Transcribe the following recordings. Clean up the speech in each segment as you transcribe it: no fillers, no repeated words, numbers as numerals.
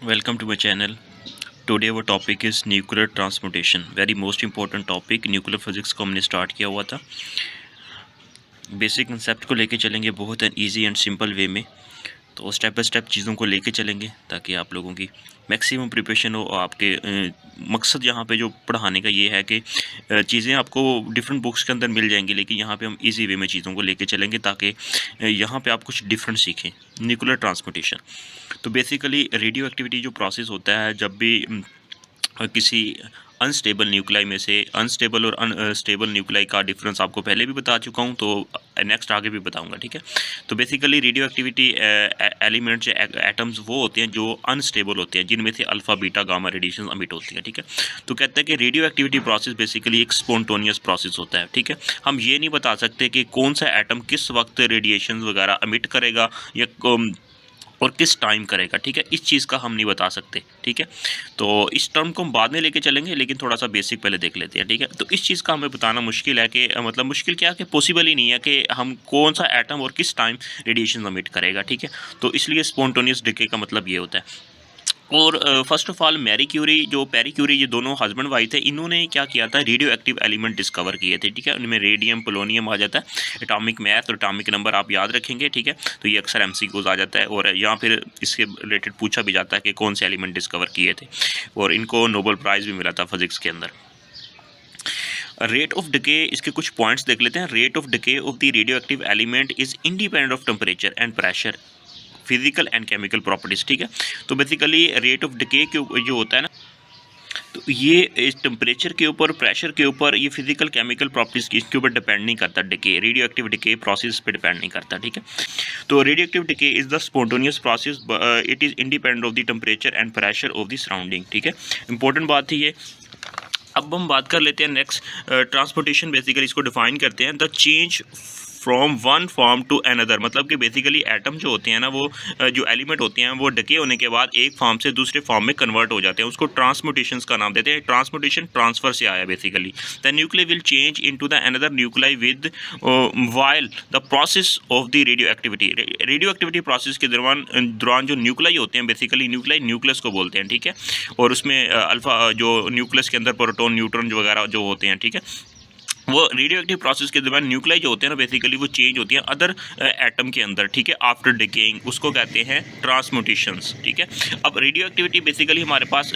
Welcome to my channel. Today our topic is nuclear transmutation. Very most important topic. Nuclear physics को हमने start किया हुआ था. Basic concept को लेके चलेंगे बहुत इजी एंड सिंपल वे में. तो स्टेप बाय स्टेप चीज़ों को लेके चलेंगे ताकि आप लोगों की मैक्सिमम प्रिपरेशन हो. आपके मकसद यहाँ पे जो पढ़ाने का ये है कि चीज़ें आपको डिफरेंट बुक्स के अंदर मिल जाएंगी, लेकिन यहाँ पे हम इजी वे में चीज़ों को लेके चलेंगे ताकि यहाँ पे आप कुछ डिफरेंट सीखें. न्यूक्लियर ट्रांसपोर्टेशन तो बेसिकली रेडियो एक्टिविटी जो प्रोसेस होता है जब भी किसी अनस्टेबल न्यूक्लाई में से अनस्टेबल और अनस्टेबल न्यूक्लाई का डिफरेंस आपको पहले भी बता चुका हूँ, तो नेक्स्ट आगे भी बताऊंगा. ठीक है. तो basically radio activity elements atoms वो होते हैं जो अनस्टेबल होते हैं, जिनमें से अल्फा बीटा गामा रेडिएशन अमिट होती है. ठीक है. तो कहते हैं कि रेडियो एक्टिविटी प्रोसेस बेसिकली एक स्पॉन्टेनियस प्रोसेस होता है. ठीक है. हम ये नहीं बता सकते कि कौन सा एटम किस वक्त रेडिएशन वगैरह अमिट करेगा या और किस टाइम करेगा. ठीक है. इस चीज़ का हम नहीं बता सकते. ठीक है. तो इस टर्म को हम बाद में लेके चलेंगे, लेकिन थोड़ा सा बेसिक पहले देख लेते हैं. ठीक है. तो इस चीज़ का हमें बताना मुश्किल है कि मतलब मुश्किल क्या कि पॉसिबल ही नहीं है कि हम कौन सा एटम और किस टाइम रेडिएशन अमिट करेगा. ठीक है. तो इसलिए स्पॉन्टेनियस डिके का मतलब ये होता है. और first of all Marie Curie जो पेरी क्यूरी, ये दोनों हस्बैंड वाइफ थे. इन्होंने क्या किया था, रेडियो एक्टिव एलिमेंट डिस्कवर किए थे. ठीक है. उनमें रेडियम पोलोनियम आ जाता है. एटॉमिक मैथ और एटॉमिक नंबर आप याद रखेंगे. ठीक है. तो ये अक्सर एमसीक्यूज आ जाता है और यहाँ फिर इसके रिलेटेड पूछा भी जाता है कि कौन से एलिमेंट डिस्कवर किए थे, और इनको नोबेल प्राइज़ भी मिला था फिजिक्स के अंदर. रेट ऑफ डिके, इसके कुछ पॉइंट्स देख लेते हैं. Rate of decay of the radio active element is independent of temperature and pressure, physical and chemical properties. ठीक है. तो बेसिकली रेट ऑफ डिके जो होता है ना, तो ये इस टेम्परेचर के ऊपर, प्रेशर के ऊपर, ये फिजिकल केमिकल प्रॉपर्टीज की इसके ऊपर डिपेंड नहीं करता. Decay radio active decay process पे डिपेंड नहीं करता. ठीक है. तो radio active decay is the spontaneous process, it is independent of the temperature and pressure of the surrounding. ठीक है. इंपॉर्टेंट बात थी ये. अब हम बात कर लेते हैं नेक्स्ट. ट्रांसपोर्टेशन बेसिकली इसको डिफाइन करते हैं the change from one form to another. मतलब कि बेसिकली एटम जो होते हैं ना, वो जो एलिमेंट होते हैं वो डके होने के बाद एक फॉर्म से दूसरे फॉर्म में कन्वर्ट हो जाते हैं. उसको ट्रांसमुटेशंस का नाम देते हैं. ट्रांसमुटेशन ट्रांसफर से आया basically. The nuclear will change into the another nuclei with while the process of the radio activity. Radio activity process के दौरान जो न्यूक्लाई होते हैं, बेसिकली न्यूक्लाई न्यूक्लियस को बोलते हैं. ठीक है. और उसमें अल्फा जो न्यूक्लियस के अंदर प्रोटॉन न्यूट्रॉन वगैरह जो होते हैं, ठीक है, वो रेडियो एक्टिव प्रोसेस के दौरान न्यूक्लाई जो होते हैं ना, बेसिकली वो चेंज होती है अदर एटम के अंदर. ठीक है. आफ्टर डिकेइंग उसको कहते हैं ट्रांसम्यूटेशंस. ठीक है. अब रेडियो एक्टिविटी बेसिकली हमारे पास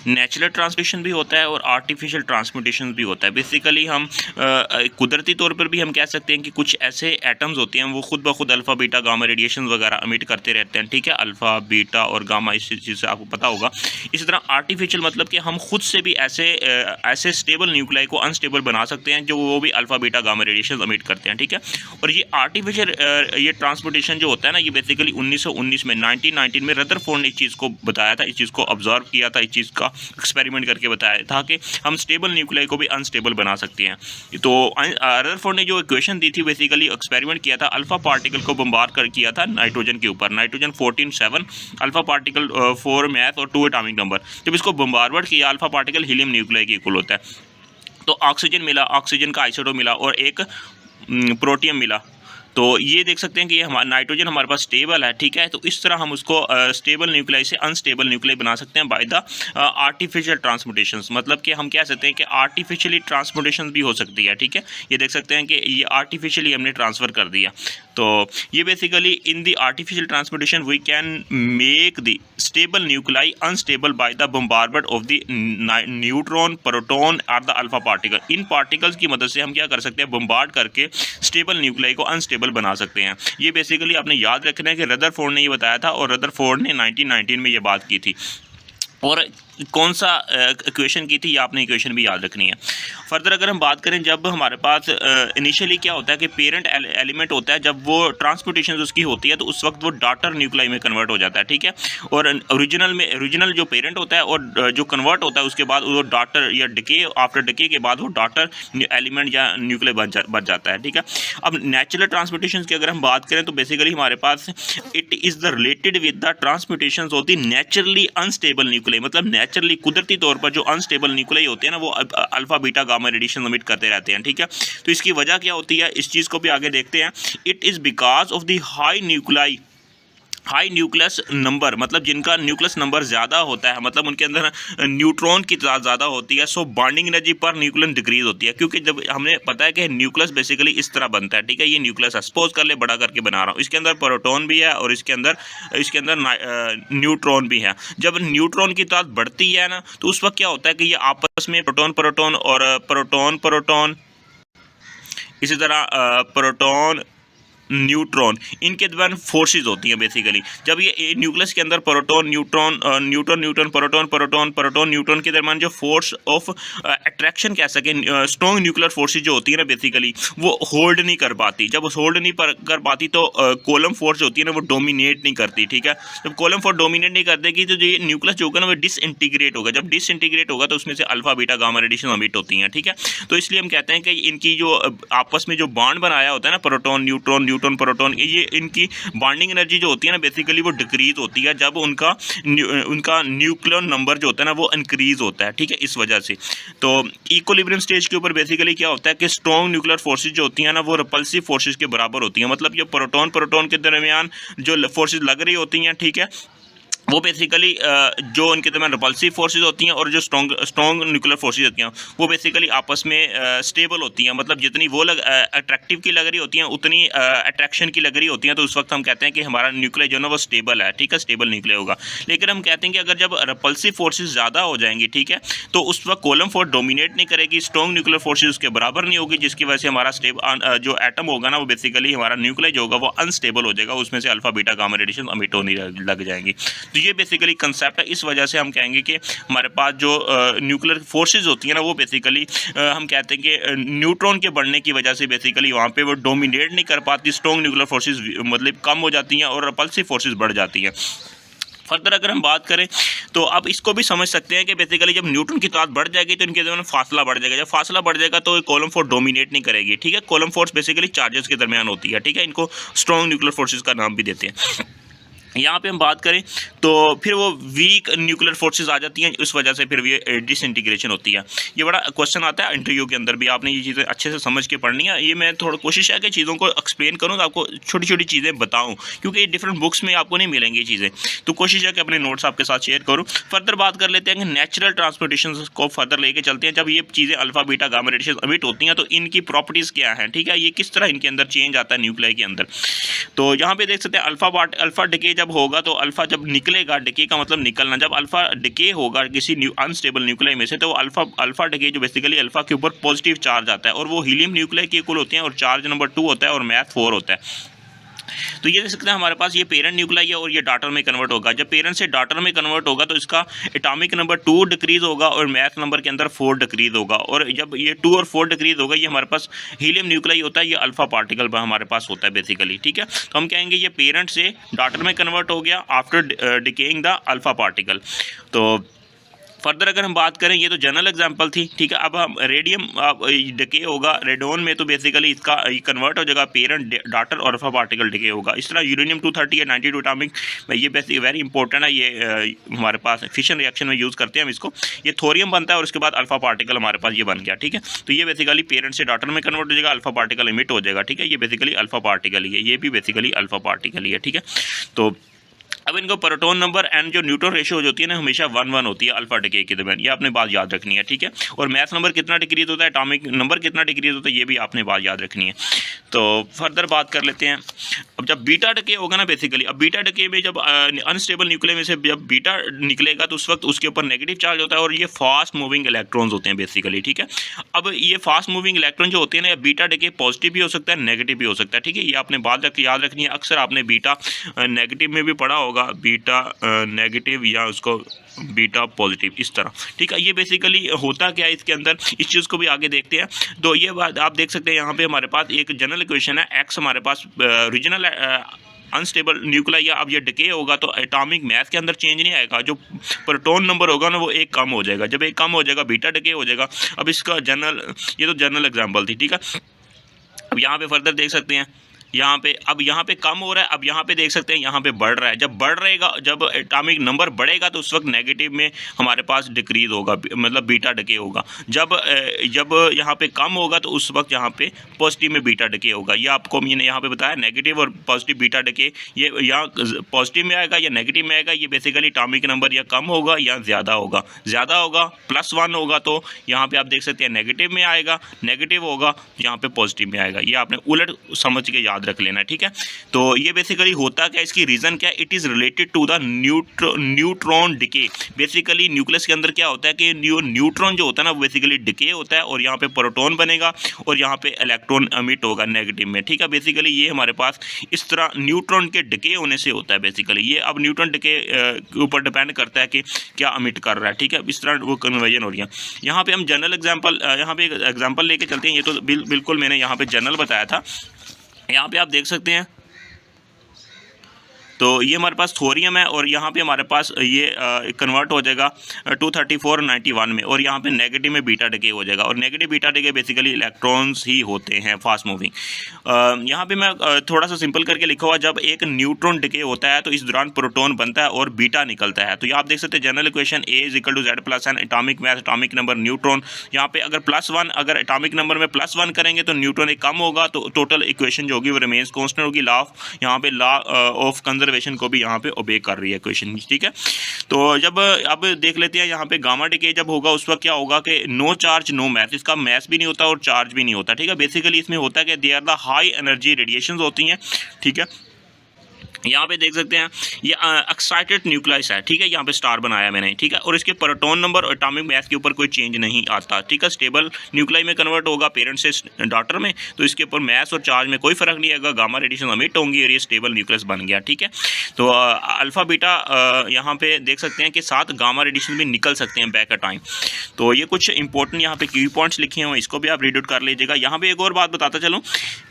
नेचुरल ट्रांसमिशन भी होता है और आर्टिफिशियल ट्रांसम्यूटेशन भी होता है. बेसिकली हम कुदरती तौर पर भी हम कह सकते हैं कि कुछ ऐसे एटम्स होते हैं वो खुद ब खुद अल्फ़ा बीटा गामा रेडिएशन वगैरह अमिट करते रहते हैं. ठीक है. अल्फ़ा बीटा और गामा, इस चीज़ से आपको पता होगा. इसी तरह आर्टिफिशियल मतलब कि हम खुद से भी ऐसे स्टेबल न्यूक्लाई को अनस्टेबल बना सकते हैं जो वो भी अल्फ़ा बीटा गामा रेडिएशन अमिट करते हैं. ठीक है. और ये आर्टिफिशियल ये ट्रांसपोर्टेशन जो होता है ना, ये बेसिकली 1919 में 1919 में रदरफोर्ड ने इस चीज़ को बताया था, इस चीज़ को ऑब्जर्व किया था, इस चीज़ का एक्सपेरिमेंट करके बताया था कि हम स्टेबल न्यूक्लियाई को भी अनस्टेबल बना सकते हैं. तो रदरफोर्ड ने जो इक्वेशन दी थी, बेसिकली एक्सपेरिमेंट किया था, अल्फा पार्टिकल को बम्बार्ड कर किया था नाइट्रोजन के ऊपर. नाइट्रोजन 14 अल्फा पार्टिकल 4 मैथ और 2 एटॉमिक नंबर. जब इसको बम्बार्ड किया, अल्फा पार्टिकल हीलियम न्यूक्लियाई के इक्वल होता है. तो ऑक्सीजन मिला, ऑक्सीजन का आइसोटोप मिला और एक प्रोटियम मिला. तो ये देख सकते हैं कि हमारा नाइट्रोजन हमारे पास स्टेबल है. ठीक है. तो इस तरह हम उसको स्टेबल न्यूक्लियाई से अनस्टेबल न्यूक्लियाई बना सकते हैं बाय द आर्टिफिशियल ट्रांसमुटेशंस. मतलब कि हम कह सकते हैं कि आर्टिफिशियली ट्रांसमुटेशन भी हो सकती है. ठीक है. ये देख सकते हैं कि ये आर्टिफिशियली हमने ट्रांसफ़र कर दिया. तो ये basically in the artificial transmutation we can make the stable nuclei unstable by the bombardment of the neutron, proton और द अल्फा पार्टिकल. इन पार्टिकल्स की मदद से हम क्या कर सकते हैं, बम्बार्ड करके स्टेबल न्यूक्लियाई को अनस्टेबल बना सकते हैं. ये बेसिकली आपने याद रखना है कि रदरफोर्ड ने ये बताया था और रदरफोर्ड ने 1919 में ये बात की थी. और कौन सा इक्वेशन की थी, ये आपने इक्वेशन भी याद रखनी है. फर्दर अगर हम बात करें, जब हमारे पास इनिशियली क्या होता है कि पेरेंट एलिमेंट होता है, जब वो ट्रांसपोर्टेशन उसकी होती है तो उस वक्त वो डॉटर न्यूक्लियाई में कन्वर्ट हो जाता है. ठीक है. और ओरिजिनल जो पेरेंट होता है और जो कन्वर्ट होता है उसके बाद वो डॉटर या डिके, आफ्टर डिके के बाद वो डॉटर एलिमेंट या न्यूक्लियाई बन जाता है. ठीक है. अब नेचुरल ट्रांसपोर्टेशन की अगर हम बात करें तो बेसिकली हमारे पास it is the related with the transportation of the naturally unstable nuclei. मतलब नेचुरली कुदरती तौर पर जो अनस्टेबल न्यूक्लियाई होते हैं ना, वो alpha beta gamma radiation emit करते रहते हैं. ठीक है. तो इसकी वजह क्या होती है, इस चीज़ को भी आगे देखते हैं. It is because of the high nuclei high nucleus number, मतलब जिनका न्यूक्लियस नंबर ज़्यादा होता है, मतलब उनके अंदर न्यूट्रॉन की तादाद ज़्यादा होती है, so bonding energy per nucleon decrease होती है। क्योंकि जब हमें पता है कि न्यूक्लियस बेसिकली इस तरह बनता है, ठीक है, ये न्यूक्लियस है, सपोज कर ले बड़ा करके बना रहा हूँ, इसके अंदर प्रोटॉन भी है और इसके अंदर न्यूट्रॉन भी है। जब न्यूट्रॉन की तादाद बढ़ती है ना, तो उस वक्त क्या होता है कि ये आपस में प्रोटॉन प्रोटॉन और प्रोटॉन प्रोटॉन, इसी तरह प्रोटॉन न्यूट्रॉन, इनके दरमियान फोर्सेज होती हैं बेसिकली। जब ये न्यूक्लियस के अंदर proton neutron neutron neutron proton proton proton neutron के दरमियान जो फोर्स ऑफ अट्रैक्शन कह सके, स्ट्रॉन्ग न्यूक्लियर फोर्सेज जो होती है ना बेसिकली, वो होल्ड नहीं कर पाती। जब होल्ड नहीं कर पाती तो कोलम फोर्स जो होती है ना वो डोमिनेट नहीं करती, ठीक है। जब कोलम फोर्स डोमिनेट नहीं कर देगी तो ये न्यूक्लियस जो होगा ना वो डिसइंटीग्रेट होगा। जब डिसइंटीग्रेट होगा तो उसमें से alpha beta gamma radiation emit होती हैं, ठीक है। तो इसलिए हम कहते हैं कि इनकी जो आपस में जो बॉन्ड बनाया होता है ना, प्रोटॉन न्यूट्रॉन न्यूट्रॉन प्रोटॉन, ये इनकी बॉन्डिंग एनर्जी जो होती है ना बेसिकली वो डिक्रीज होती है जब उनका न्यूक्लियर नंबर जो होता है ना वो इंक्रीज होता है, ठीक है, इस वजह से। तो इक्विलिब्रियम स्टेज के ऊपर बेसिकली क्या होता है कि स्ट्रॉन्ग न्यूक्लियर फोर्सेज जो होती हैं ना वो रिपल्सिव फोर्सेज के बराबर होती हैं। मतलब ये प्रोटॉन प्रोटॉन के दरमियान जो फोर्सेज लग रही होती हैं, ठीक है, वो बेसिकली जो उनके दरमियान रिपल्सिव फोर्सेज होती हैं और जो स्ट्रॉन्ग न्यूक्लियर फोर्सेज होती हैं वो बेसिकली आपस में स्टेबल होती हैं। मतलब जितनी वो अट्रैक्टिव की लग रही होती हैं उतनी अट्रैक्शन की लग रही होती हैं, तो उस वक्त हम कहते हैं कि हमारा न्यूक्लियर जो है ना वो स्टेबल है, ठीक है, स्टेबल न्यूक्लियर होगा। लेकिन हम कहते हैं कि अगर जब रिपल्सिव फोर्सेज ज़्यादा हो जाएंगी, ठीक है, तो उस वक्त कोलम फोर्स डोमिनेट नहीं करेगी, स्ट्रॉन्ग न्यूक्लियर फोर्सेज उसके बराबर नहीं होगी, जिसकी वजह से हमारा जो एटम होगा ना वो बेसिकली हमारा न्यूक्लियर जो होगा वो अनस्टेबल हो जाएगा, उसमें से alpha beta gamma radiation emit होने लग जाएंगी। तो ये बेसिकली कंसेप्ट है। इस वजह से हम कहेंगे कि हमारे पास जो न्यूक्लियर फोर्सेज होती हैं ना वो बेसिकली हम कहते हैं कि न्यूट्रॉन के बढ़ने की वजह से बेसिकली वहाँ पे वो डोमिनेट नहीं कर पाती, स्ट्रॉन्ग न्यूक्लियर फोर्सेज मतलब कम हो जाती हैं और रिपल्सिव फोर्सेज बढ़ जाती हैं। फर्दर अगर हम बात करें तो अब इसको भी समझ सकते हैं कि बेसिकली जब न्यूट्रॉन की तादाद बढ़ जाएगी तो इनके दरमियान फासला बढ़ जाएगा। जब फासला बढ़ जाएगा तो कॉलम फोर्स डोमिनेट नहीं करेगी, ठीक है। कॉलम फोर्स बेसिकली चार्जेस के दरमियान होती है, ठीक है, इनको स्ट्रॉन्ग न्यूक्लियर फोर्सेज का नाम भी देते हैं। यहाँ पे हम बात करें तो फिर वो वीक न्यूक्लियर फोर्सेस आ जाती हैं, इस वजह से फिर ये डिसइंटीग्रेशन होती है। ये बड़ा क्वेश्चन आता है इंटरव्यू के अंदर भी, आपने ये चीज़ें अच्छे से समझ के पढ़नी है। ये मैं थोड़ा कोशिश है कि चीज़ों को एक्सप्लेन करूँ तो आपको छोटी छोटी चीज़ें बताऊँ, क्योंकि ये डिफरेंट बुक्स में आपको नहीं मिलेंगी ये चीज़ें, तो कोशिश है कि अपने नोट्स आपके साथ शेयर करूँ। फर्दर बात कर लेते हैं कि नेचुरल ट्रांसपोर्टेशन को फर्दर लेके चलते हैं। जब ये चीज़ें alpha beta gamma radiation emit होती हैं तो इनकी प्रॉपर्टीज़ क्या हैं, ठीक है, ये किस तरह इनके अंदर चेंज आता है न्यूक्लियर के अंदर। तो यहाँ पे देख सकते हैं अल्फा डिके जब होगा तो अल्फा जब निकलेगा, डिके का मतलब निकलना, जब अल्फा डिके होगा किसी अनस्टेबल न्यूक्लियर में से तो अल्फा डिके जो बेसिकली अल्फा के ऊपर पॉजिटिव चार्ज आता है और वो हीलियम न्यूक्लियर के इक्वल होते हैं और चार्ज नंबर 2 होता है और मैथ 4 होता है। तो ये देख सकते हैं हमारे पास ये पेरेंट न्यूक्लियर है और ये डॉटर में कन्वर्ट होगा। जब पेरेंट से डॉटर में कन्वर्ट होगा तो इसका एटॉमिक नंबर 2 डिक्रीज होगा और मैथ नंबर के अंदर 4 डिक्रीज होगा। और जब ये 2 और 4 डिक्रीज होगा ये हमारे पास हीलियम न्यूक्लियर होता है, ये अल्फा पार्टिकल हमारे पास होता है बेसिकली, ठीक है। तो हम कहेंगे ये पेरेंट से डॉटर में कन्वर्ट हो गया after decaying the alpha particle. तो फर्दर अगर हम बात करें, ये तो जनरल एग्जांपल थी, ठीक है। अब हम रेडियम डिके होगा रेडोन में तो बेसिकली इसका कन्वर्ट हो जाएगा पेरेंट डॉटर और अल्फा पार्टिकल डिके होगा। इस तरह यूरेनियम 230 या 92 एटॉमिक, ये बेसिक वेरी इंपॉर्टेंट है, ये हमारे पास फिशन रिएक्शन में यूज़ करते हैं हम इसको। ये थोरियम बनता है और उसके बाद अल्फा पार्टिकल हमारे पास ये बन गया, ठीक है। तो ये बेसिकली पेरेंट से डॉटर में कन्वर्ट हो जाएगा, अल्फा पार्टिकल इमिट हो जाएगा, ठीक है। ये बेसिकली अल्फा पार्टिकल ही है, ये भी बेसिकली अल्फा पार्टिकल ही है, ठीक है। तो अब इनको प्रोटॉन नंबर एंड जो न्यूट्रॉन रेशियो जो होती है ना हमेशा 1:1 होती है अल्फा डिके के दरमियान, ये आपने बात याद रखनी है, ठीक है। और मैथ नंबर कितना डिक्रीज होता है, एटॉमिक नंबर कितना डिक्रीज होता है, ये भी आपने बात याद रखनी है। तो फर्दर बात कर लेते हैं। अब जब बीटा डिके होगा ना बेसिकली, अब बीटा डिके में जब अनस्टेबल न्यूक्लियर में से जब बीटा निकलेगा तो उस वक्त उसके ऊपर नेगेटिव चार्ज होता है और ये फास्ट मूविंग इलेक्ट्रॉन्स होते हैं बेसिकली, ठीक है। अब ये फास्ट मूविंग इलेक्ट्रॉन जो होते हैं ना, बीटा डिके पॉजिटिव भी हो सकता है नेगेटिव भी हो सकता है, ठीक है। ये आपने बात याद रखनी है। अक्सर आपने बीटा नेगेटिव में भी पढ़ा होगा, बीटा नेगेटिव या उसको बीटा पॉजिटिव इस तरह, ठीक है। ये बेसिकली होता क्या है इसके अंदर, इस चीज़ को भी आगे देखते हैं। तो ये बात आप देख सकते हैं यहाँ पे हमारे पास एक जनरल इक्वेशन है, एक्स हमारे पास रीजनल अनस्टेबल न्यूक्लियर, या अब ये डिके होगा तो एटॉमिक मैथ के अंदर चेंज नहीं आएगा, जो प्रोटॉन नंबर होगा ना वो एक कम हो जाएगा। जब एक कम हो जाएगा बीटा डिके हो जाएगा। अब इसका जनरल, ये तो जनरल एग्जांपल थी, ठीक है। अब यहाँ पे फर्दर देख सकते हैं यहाँ पे कम हो रहा है, अब यहाँ पे देख सकते हैं यहाँ पे बढ़ रहा है। जब बढ़ रहेगा, जब एटॉमिक नंबर बढ़ेगा तो उस वक्त नेगेटिव में हमारे पास डिक्रीज होगा, मतलब बीटा डिके होगा। जब यहाँ पे कम होगा तो उस वक्त यहाँ पे पॉजिटिव में बीटा डिके होगा। ये आपको मैंने यहाँ पे बताया, नेगेटिव और पॉजिटिव बीटा डिके, ये यहाँ पॉजिटिव में आएगा या नेगेटिव में आएगा, ये बेसिकली एटॉमिक नंबर या कम होगा या ज़्यादा होगा। ज़्यादा होगा +1 होगा तो यहाँ पे आप देख सकते हैं नेगेटिव में आएगा, नेगेटिव होगा यहाँ पे पॉजिटिव में आएगा। ये आपने उलट समझ के याद रख लेना है, ठीक है। तो ये बेसिकली होता क्या, इसकी रीज़न क्या, it is related to the neutron decay. Basically nucleus के अंदर क्या होता है कि न्यूट्रॉन जो होता है ना, वो बेसिकली डिके होता है और यहाँ पे प्रोटॉन बनेगा और यहाँ पे इलेक्ट्रॉन एमिट होगा नेगेटिव में, ठीक है। बेसिकली ये हमारे पास इस तरह न्यूट्रॉन के डिके होने से होता है। बेसिकली ये अब न्यूट्रॉन डिके के ऊपर डिपेंड करता है कि क्या एमिट कर रहा है, ठीक है। इस तरह वो कन्वर्जन हो रही है। यहाँ पे हम जनरल एग्जांपल, यहाँ पे एक एग्जांपल लेके चलते हैं। ये तो बिल्कुल मैंने यहाँ पे जनरल बताया था। यहाँ पे आप देख सकते हैं, तो ये हमारे पास थोरियम है और यहाँ पे हमारे पास ये कन्वर्ट हो जाएगा 23491 में, और यहाँ पे नेगेटिव में बीटा डिके हो जाएगा। और negative beta decay basically electrons ही होते हैं, फास्ट मूविंग। यहाँ पे मैं थोड़ा सा सिंपल करके लिखा हुआ, जब एक न्यूट्रॉन डिके होता है तो इस दौरान प्रोटॉन बनता है और बीटा निकलता है। तो ये आप देख सकते हैं general equation A = Z+N, atomic mass, atomic number, neutron. यहाँ पे अगर +1, अगर एटॉमिक नंबर में +1 करेंगे तो न्यूट्रॉन एक कम होगा, तो टोटल इक्वेशन जो होगी वो रिमेन्स कांस्टेंट होगी। यहाँ पे लॉ ऑफ कंजर्वेशन को भी यहाँ पे ओबे कर रही है क्वेश्चन, ठीक है। तो जब अब देख लेते हैं यहाँ पे गामा डिके जब होगा उस वक्त क्या होगा कि नो चार्ज नो मैस, इसका मैस भी नहीं होता और चार्ज भी नहीं होता, ठीक है। बेसिकली इसमें होता है कि they are the high energy radiations होती हैं, ठीक है। यहाँ पे देख सकते हैं ये एक्साइटेड न्यूक्लियस है, ठीक है। यहाँ पे स्टार बनाया मैंने, ठीक है। और इसके प्रोटॉन नंबर और एटॉमिक मास के ऊपर कोई चेंज नहीं आता, ठीक है। स्टेबल न्यूक्लियाई में कन्वर्ट होगा पेरेंट से डॉटर में, तो इसके ऊपर मास और चार्ज में कोई फर्क नहीं आएगा। गामा रेडिएशन एमिट होंगी और ये स्टेबल न्यूक्लियस बन गया, ठीक है। तो अल्फा बीटा यहाँ पे देख सकते हैं कि साथ गामा रेडिएशन भी निकल सकते हैं बैक अ टाइम। तो ये कुछ इंपॉर्टेंट यहाँ पे की पॉइंट्स लिखे हुए हैं, इसको भी आप रीड आउट कर लीजिएगा। यहाँ पे एक और बात बताता चलूँ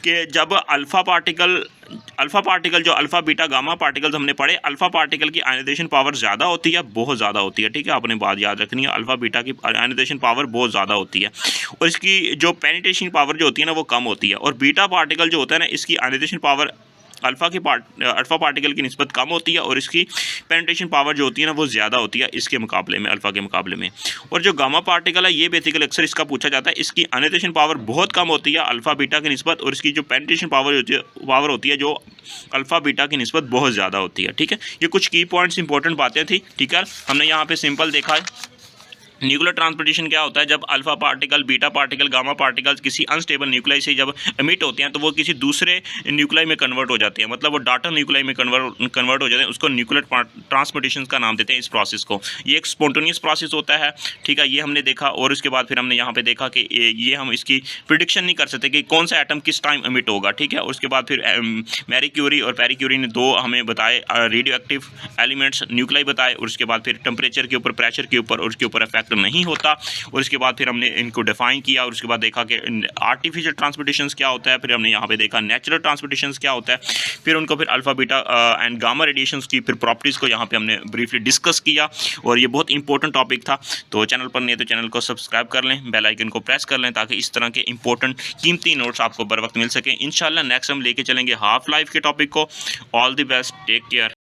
कि जब अल्फा पार्टिकल जो अल्फा बीटा गामा पार्टिकल्स हमने पढ़े, अल्फा पार्टिकल की आयनाइजेशन पावर ज़्यादा होती है, बहुत ज़्यादा होती है, ठीक है। आपने बात याद रखनी है, अल्फा बीटा की आयनाइजेशन पावर बहुत ज़्यादा होती है और इसकी जो पेनिट्रेशन पावर जो होती है ना वो कम होती है। और बीटा पार्टिकल जो होता है ना, इसकी आयनाइजेशन पावर अल्फा पार्टिकल की निस्बत कम होती है और इसकी पेनिट्रेशन पावर जो होती है ना वो ज़्यादा होती है इसके मुकाबले में, अल्फा के मुकाबले में। और जो गामा पार्टिकल है ये बेसिकली अक्सर इसका पूछा जाता है, इसकी आयनाइजेशन पावर बहुत कम होती है अल्फा बीटा की निस्बत, और इसकी जो पेनिट्रेशन पावर होती है जो अल्फा बीटा की निस्बत बहुत ज़्यादा होती है, ठीक है। ये कुछ की पॉइंट्स इंपॉर्टेंट बातें थी, ठीक है। हमने यहाँ पे सिंपल देखा है न्यूक्लियर ट्रांसपोर्टेशन क्या होता है, जब alpha particle, beta particle, gamma particles किसी अनस्टेबल न्यूक्लियाई से जब एमिट होते हैं तो वो किसी दूसरे न्यूक्लियाई में कन्वर्ट हो जाते हैं, मतलब वो डाटर न्यूक्लियाई में कन्वर्ट हो जाते हैं। उसको न्यूक्लियर ट्रांसपोर्टेशन का नाम देते हैं इस प्रोसेस को। ये एक स्पॉन्टेनियस प्रोसेस होता है, ठीक है। ये हमने देखा और उसके बाद फिर हमने यहाँ पे देखा कि ये हम इसकी प्रिडिक्शन नहीं कर सकते कि कौन सा एटम किस टाइम एमिट होगा, ठीक है। उसके बाद फिर मैरी क्यूरी और पेरी क्यूरी ने दो हमें बताए रेडियो एक्टिव एलिमेंट्स न्यूक्लियाई बताए, और उसके बाद फिर टेम्परेचर के ऊपर, प्रेशर के ऊपर और उसके ऊपर इफेक्ट नहीं होता। और इसके बाद फिर हमने इनको डिफाइन किया और उसके बाद देखा कि आर्टिफिशियल ट्रांसपोर्टेशन क्या होता है। फिर हमने यहाँ पे देखा नेचुरल ट्रांसपोर्टेशन क्या होता है। फिर उनको फिर alpha beta and gamma radiations की फिर प्रॉपर्टीज़ को यहाँ पे हमने ब्रीफली डिस्कस किया, और ये बहुत इंपॉर्टेंट टॉपिक था। तो चैनल पर नहीं तो चैनल को सब्सक्राइब कर लें, बेल आइकन को प्रेस कर लें, ताकि इस तरह के इंपॉर्टेंट कीमती नोट्स आपको बर वक्त मिल सकें। इंशाल्लाह नेक्स्ट हम लेके चलेंगे हाफ लाइफ के टॉपिक को। All the best, take care.